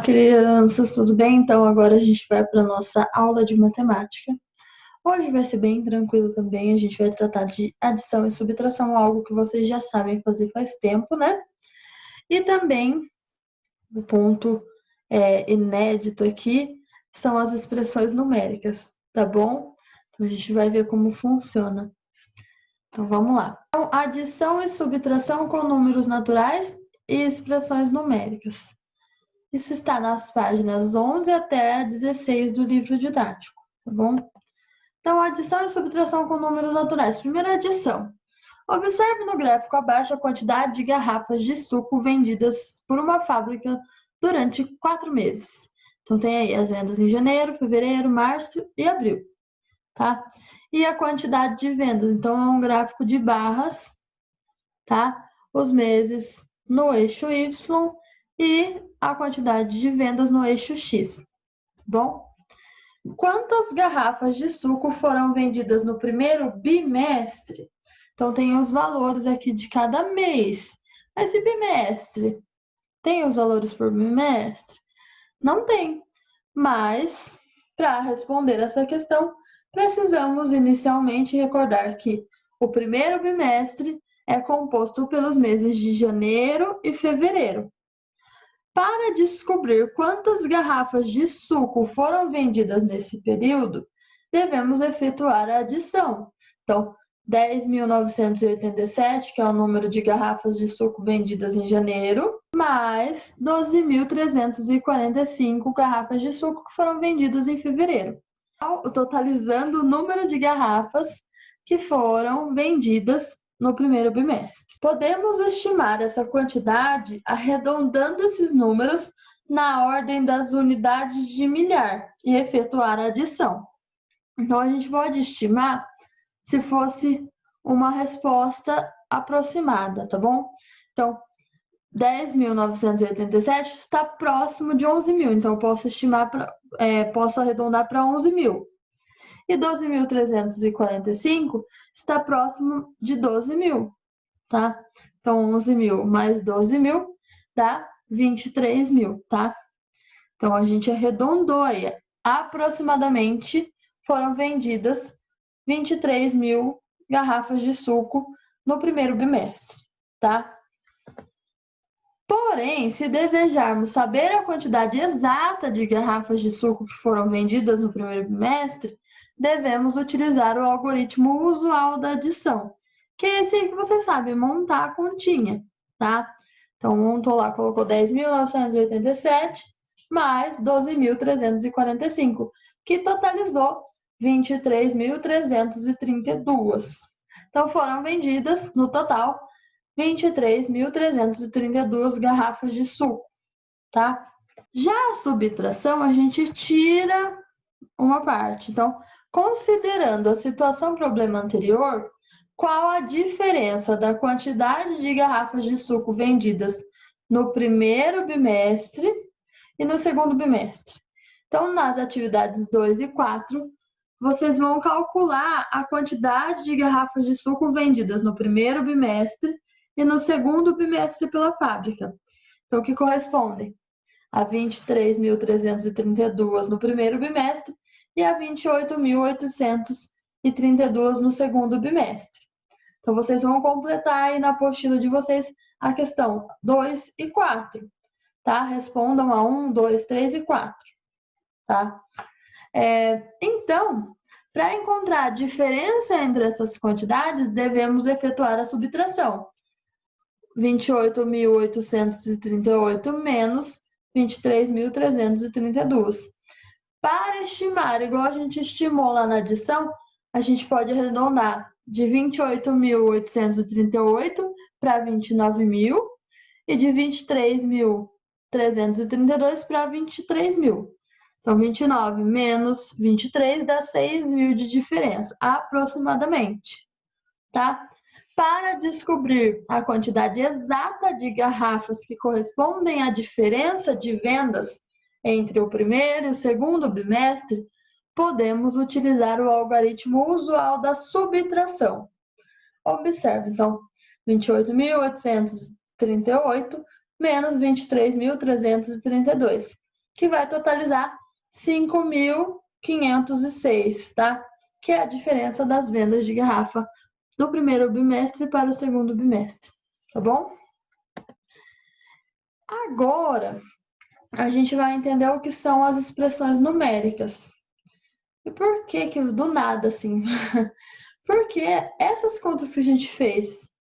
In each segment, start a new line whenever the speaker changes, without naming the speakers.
Crianças, tudo bem? Então agora a gente vai para a nossa aula de matemática. Hoje vai ser bem tranquilo também, a gente vai tratar de adição e subtração, algo que vocês já sabem fazer faz tempo, né? E também, o ponto inédito aqui, são as expressões numéricas, tá bom? Então a gente vai ver como funciona. Então vamos lá. Então, adição e subtração com números naturais e expressões numéricas. Isso está nas páginas 11 até 16 do livro didático, tá bom? Então, adição e subtração com números naturais. Primeira adição. Observe no gráfico abaixo a quantidade de garrafas de suco vendidas por uma fábrica durante 4 meses. Então, tem aí as vendas em janeiro, fevereiro, março e abril, tá? E a quantidade de vendas. Então, é um gráfico de barras, tá? Os meses no eixo Y e a quantidade de vendas no eixo X. Bom, quantas garrafas de suco foram vendidas no primeiro bimestre? Então, tem os valores aqui de cada mês. Mas e bimestre? Tem os valores por bimestre? Não tem. Mas, para responder essa questão, precisamos inicialmente recordar que o primeiro bimestre é composto pelos meses de janeiro e fevereiro. Para descobrir quantas garrafas de suco foram vendidas nesse período, devemos efetuar a adição. Então, 10.987, que é o número de garrafas de suco vendidas em janeiro, mais 12.345 garrafas de suco que foram vendidas em fevereiro. Totalizando o número de garrafas que foram vendidas no primeiro bimestre. Podemos estimar essa quantidade arredondando esses números na ordem das unidades de milhar e efetuar a adição. Então, a gente pode estimar se fosse uma resposta aproximada, tá bom? Então, 10.987 está próximo de 11.000, então eu posso estimar, posso arredondar para 11.000. E 12.345 está próximo de 12.000, tá? Então, 11.000 mais 12.000 dá 23.000, tá? Então, a gente arredondou aí. Aproximadamente foram vendidas 23.000 garrafas de suco no primeiro bimestre, tá? Porém, se desejarmos saber a quantidade exata de garrafas de suco que foram vendidas no primeiro bimestre, devemos utilizar o algoritmo usual da adição, que é esse aí que vocês sabem, montar a continha, tá? Então, montou lá, colocou 10.987 mais 12.345, que totalizou 23.332. Então, foram vendidas, no total, 23.332 garrafas de suco, tá? Já a subtração, a gente tira uma parte. Então, considerando a situação problema anterior, qual a diferença da quantidade de garrafas de suco vendidas no primeiro bimestre e no segundo bimestre? Então, nas atividades 2 e 4, vocês vão calcular a quantidade de garrafas de suco vendidas no primeiro bimestre e no segundo bimestre pela fábrica. Então, que correspondem a 23.332 no primeiro bimestre e a 28.832 no segundo bimestre. Então, vocês vão completar aí na apostila de vocês a questão 2 e 4, tá? Respondam a 1, 2, 3 e 4, tá? Então, para encontrar a diferença entre essas quantidades, devemos efetuar a subtração. 28.838 menos 23.332. Para estimar, igual a gente estimou lá na adição, a gente pode arredondar de 28.838 para 29.000 e de 23.332 para 23.000. Então, 29 menos 23 dá 6.000 de diferença, aproximadamente, tá? Para descobrir a quantidade exata de garrafas que correspondem à diferença de vendas entre o primeiro e o segundo bimestre, podemos utilizar o algoritmo usual da subtração. Observe, então, 28.838 menos 23.332. que vai totalizar 5.506, tá? Que é a diferença das vendas de garrafa do primeiro bimestre para o segundo bimestre, tá bom? Agora, a gente vai entender o que são as expressões numéricas. E por que do nada, assim? Porque essas contas que a gente fez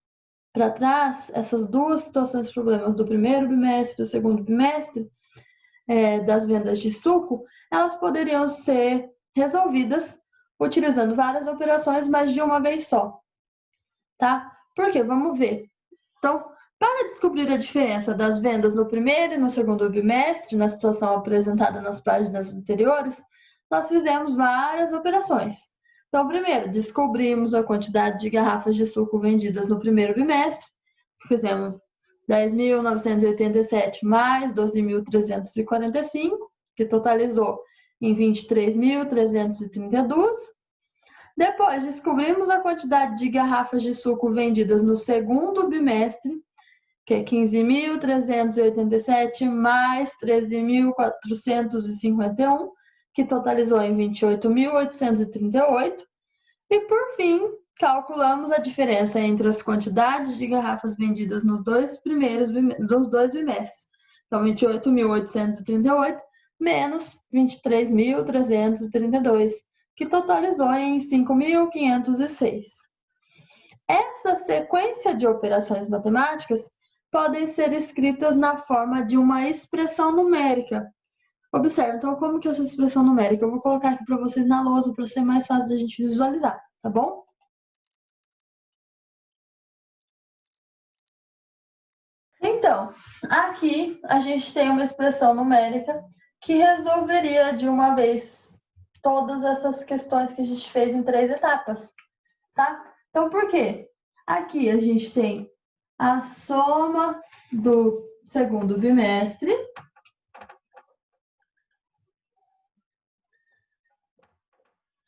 para trás, essas duas situações de problemas do primeiro bimestre e do segundo bimestre, das vendas de suco, elas poderiam ser resolvidas utilizando várias operações, mas de uma vez só, tá? Por quê? Vamos ver. Então, para descobrir a diferença das vendas no primeiro e no segundo bimestre, na situação apresentada nas páginas anteriores, nós fizemos várias operações. Então, primeiro, descobrimos a quantidade de garrafas de suco vendidas no primeiro bimestre, fizemos 10.987 mais 12.345, que totalizou em 23.332. Depois, descobrimos a quantidade de garrafas de suco vendidas no segundo bimestre, que é 15.387 mais 13.451, que totalizou em 28.838. E, por fim, calculamos a diferença entre as quantidades de garrafas vendidas nos dois bimestres. Então, 28.838 menos 23.332, que totalizou em 5.506. Essa sequência de operações matemáticas podem ser escritas na forma de uma expressão numérica. Observe, então, como que é essa expressão numérica? Eu vou colocar aqui para vocês na lousa para ser mais fácil da gente visualizar, tá bom? Então, aqui a gente tem uma expressão numérica que resolveria de uma vez todas essas questões que a gente fez em 3 etapas, tá? Então, por quê? Aqui a gente tem a soma do segundo bimestre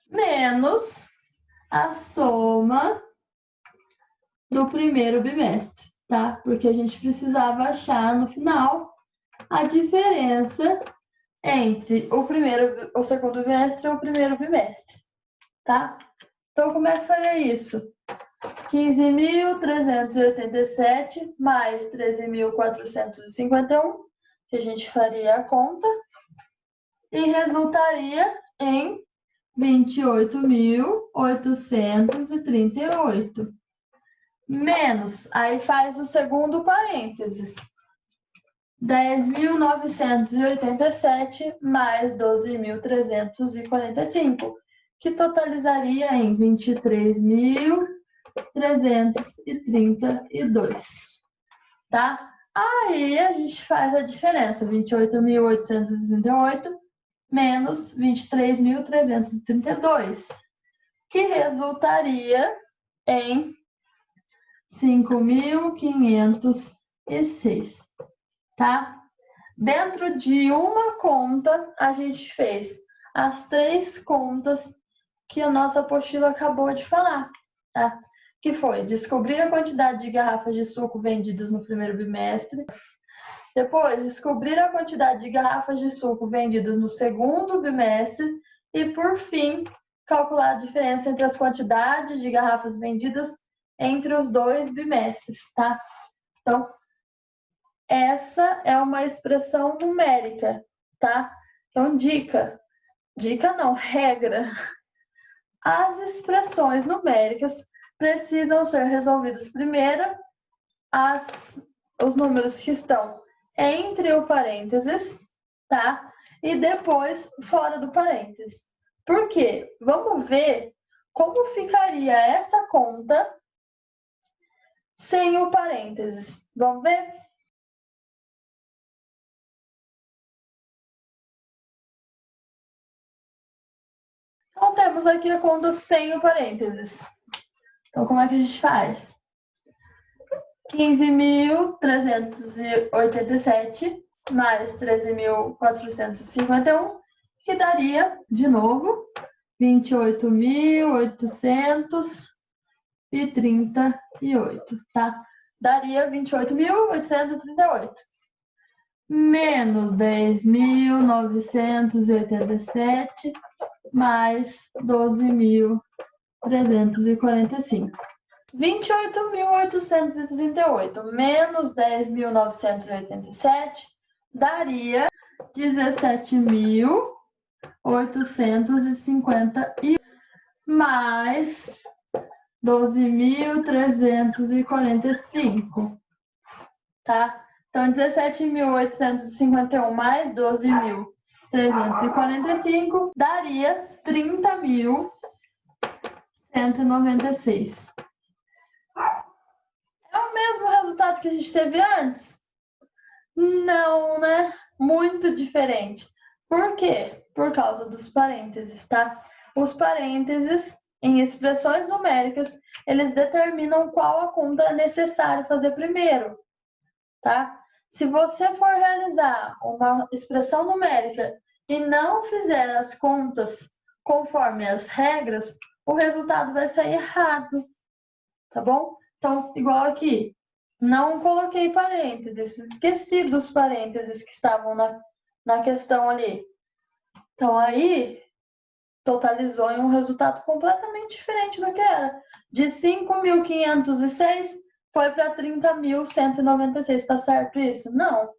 menos a soma do primeiro bimestre, tá? Porque a gente precisava achar no final a diferença entre o segundo bimestre e o primeiro bimestre, tá? Então, como é que faria isso? 15.387 mais 13.451, que a gente faria a conta, e resultaria em 28.838. Menos, aí faz o segundo parênteses. 10.987 mais 12.345, que totalizaria em 23.332, tá? Aí a gente faz a diferença, 28.838 menos 23.332, que resultaria em 5.506, tá? Dentro de uma conta, a gente fez as 3 contas que a nossa apostila acabou de falar, tá? Que foi descobrir a quantidade de garrafas de suco vendidas no primeiro bimestre, depois descobrir a quantidade de garrafas de suco vendidas no segundo bimestre e, por fim, calcular a diferença entre as quantidades de garrafas vendidas entre os 2 bimestres, tá? Então, essa é uma expressão numérica, tá? Então, dica não, regra. As expressões numéricas precisam ser resolvidas primeiro os números que estão entre o parênteses, tá? E depois fora do parênteses. Por quê? Vamos ver como ficaria essa conta sem o parênteses. Vamos ver? Então, temos aqui a conta sem o parênteses. Então, como é que a gente faz? 15.387 mais 13.451, que daria, de novo, 28.838, tá? Daria 28.838. menos 10.987 mais 12.345. 28.838 menos 10.987 daria 17.851 mais 12.345, tá? Então, 17.851 mais 12.345 daria 30.196. É o mesmo resultado que a gente teve antes? Não, né? Muito diferente. Por quê? Por causa dos parênteses, tá? Os parênteses, em expressões numéricas, eles determinam qual a conta é necessário fazer primeiro, tá? Se você for realizar uma expressão numérica e não fizer as contas conforme as regras, o resultado vai sair errado, tá bom? Então, igual aqui, não coloquei parênteses, esqueci dos parênteses que estavam na questão ali. Então, aí, totalizou em um resultado completamente diferente do que era. De 5.506 foi para 30.196. Tá certo isso? Não.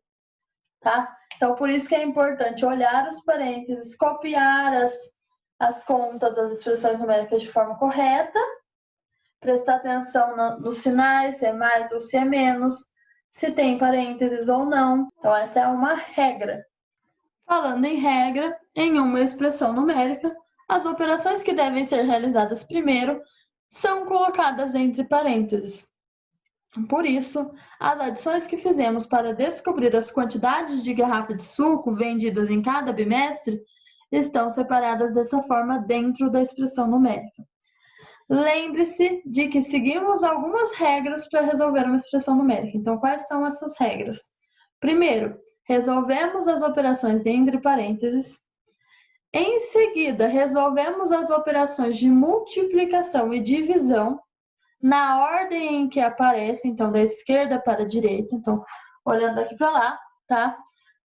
Tá? Então, por isso que é importante olhar os parênteses, copiar as contas, as expressões numéricas de forma correta, prestar atenção nos sinais, se é mais ou se é menos, se tem parênteses ou não. Então, essa é uma regra. Falando em regra, em uma expressão numérica, as operações que devem ser realizadas primeiro são colocadas entre parênteses. Por isso, as adições que fizemos para descobrir as quantidades de garrafa de suco vendidas em cada bimestre estão separadas dessa forma dentro da expressão numérica. Lembre-se de que seguimos algumas regras para resolver uma expressão numérica. Então, quais são essas regras? Primeiro, resolvemos as operações entre parênteses. Em seguida, resolvemos as operações de multiplicação e divisão na ordem em que aparece, então da esquerda para a direita. Então, olhando aqui para lá, tá?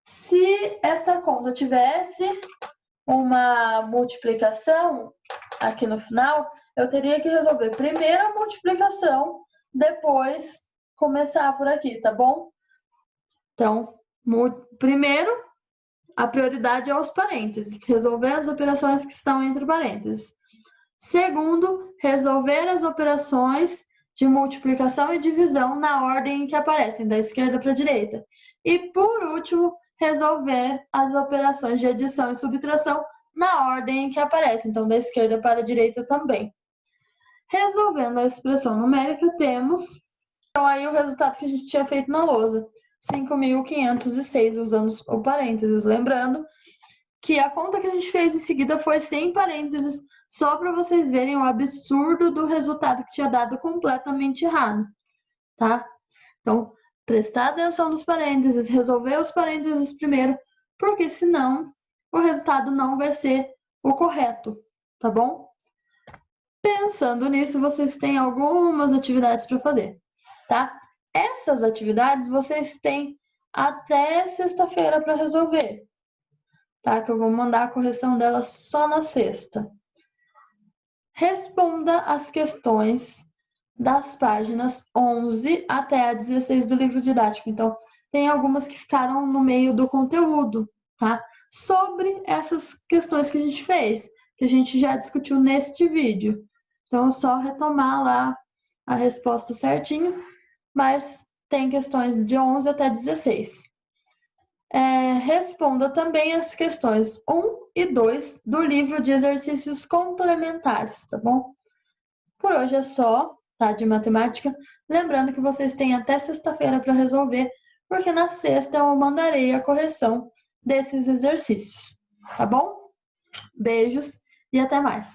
Se essa conta tivesse uma multiplicação aqui no final, eu teria que resolver primeiro a multiplicação, depois começar por aqui, tá bom? Então, primeiro, a prioridade é os parênteses, resolver as operações que estão entre parênteses. Segundo, resolver as operações de multiplicação e divisão na ordem em que aparecem, da esquerda para a direita. E, por último, resolver as operações de adição e subtração na ordem em que aparecem, então da esquerda para a direita também. Resolvendo a expressão numérica, temos então aí o resultado que a gente tinha feito na lousa, 5.506, usando o parênteses. Lembrando que a conta que a gente fez em seguida foi sem parênteses, só para vocês verem o absurdo do resultado que tinha dado completamente errado, tá? Então, prestar atenção nos parênteses, resolver os parênteses primeiro, porque senão o resultado não vai ser o correto, tá bom? Pensando nisso, vocês têm algumas atividades para fazer, tá? Essas atividades vocês têm até sexta-feira para resolver, tá? Que eu vou mandar a correção delas só na sexta. Responda as questões das páginas 11 até a 16 do livro didático. Então, tem algumas que ficaram no meio do conteúdo, tá? Sobre essas questões que a gente fez, que a gente já discutiu neste vídeo. Então, é só retomar lá a resposta certinho, mas tem questões de 11 até 16. Responda também as questões 1 e 2 do livro de exercícios complementares, tá bom? Por hoje é só, tá? De matemática. Lembrando que vocês têm até sexta-feira para resolver, porque na sexta eu mandarei a correção desses exercícios, tá bom? Beijos e até mais!